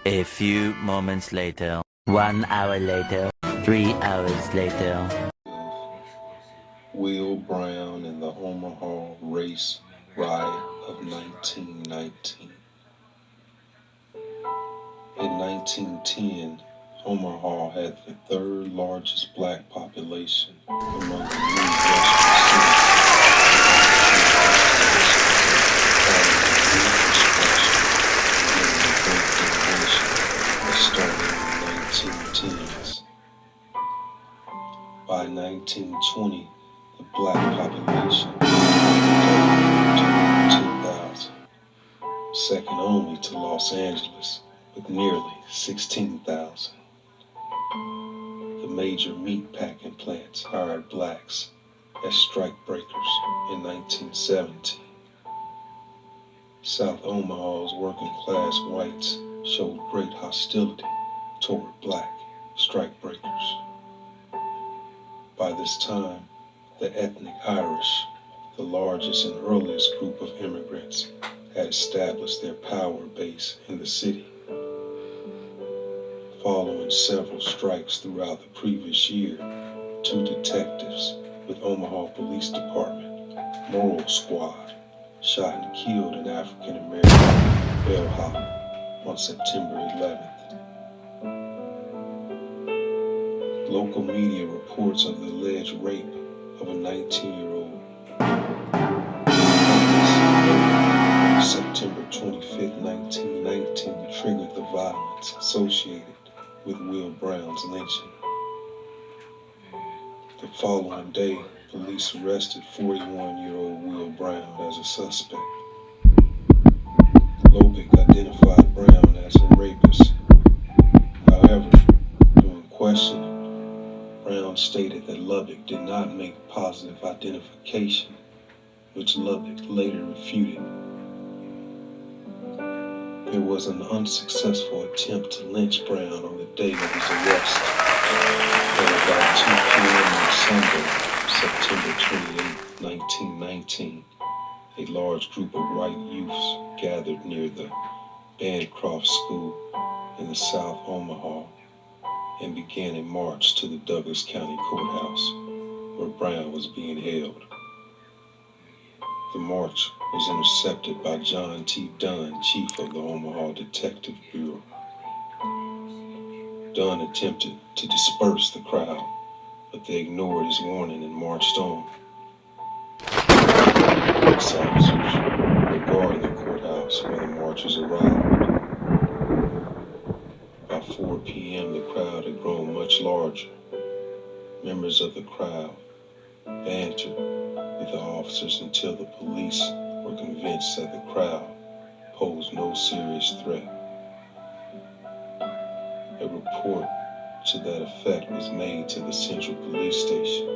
A few moments later, 1 hour later, 3 hours later. Will Brown and the Omaha race riot of 1919. In 1910, Omaha had the third largest black population among the new western city that started in the 1910s. By 1920, the black population doubled to 10,000, second only to Los Angeles with nearly 16,000. The major meat packing plants hired blacks as strikebreakers in 1917. South Omaha's working class whites showed great hostility toward black strikebreakers. By this time, the ethnic Irish, the largest and earliest group of immigrants, had established their power base in the city. Following several strikes throughout the previous year, 2 detectives with Omaha Police Department Moral Squad shot and killed an African American bellhop on September 11th. Local media reports of the alleged rape of a 19-year-old on September 25th, 1919 triggered the violence associated with Will Brown's lynching. The following day, police arrested 41-year-old Will Brown as a suspect. Lubbock identified Brown as a rapist. However, during questioning, Brown stated that Lubbock did not make positive identification, which Lubbock later refuted. There was an unsuccessful attempt to lynch Brown on the day of his arrest. At about 2 p.m. on Sunday, September 28, 1919, a large group of white youths gathered near the Bancroft School in the South Omaha and began a march to the Douglas County Courthouse, where Brown was being held. The march was intercepted by John T. Dunn, chief of the Omaha Detective Bureau. Dunn attempted to disperse the crowd, but they ignored his warning and marched on. Police officers were guarding the courthouse when the marchers arrived. By 4 p.m., the crowd had grown much larger. Members of the crowd bantered with the officers until the police were convinced that the crowd posed no serious threat. A report to that effect was made to the Central Police Station,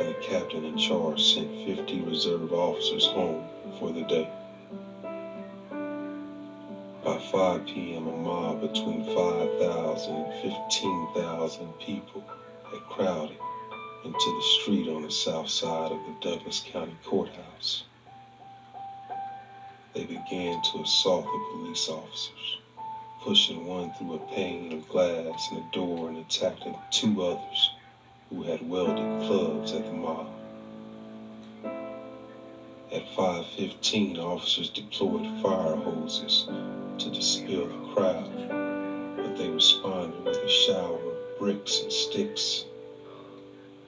and the captain in charge sent 50 reserve officers home for the day. By 5 p.m., a mob between 5,000 and 15,000 people had crowded into the street on the south side of the Douglas County Courthouse. They began to assault the police officers, pushing one through a pane of glass in a door and attacking 2 others who had wielded clubs at the mob. At 5:15, officers deployed fire hoses to dispel the crowd, but they responded with a shower of bricks and sticks.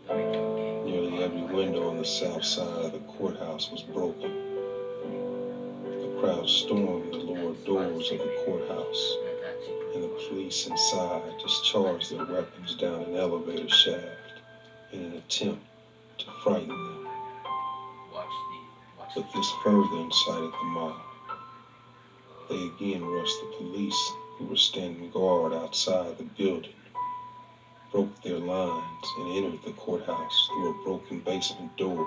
Nearly every window on the south side of the courthouse was broken. The crowd stormed the lower doors of the courthouse, and the police inside discharged their weapons down an elevator shaft in an attempt to frighten them. But this further incited the mob. They again rushed the police, who were standing guard outside the building, broke their lines, and entered the courthouse through a broken basement door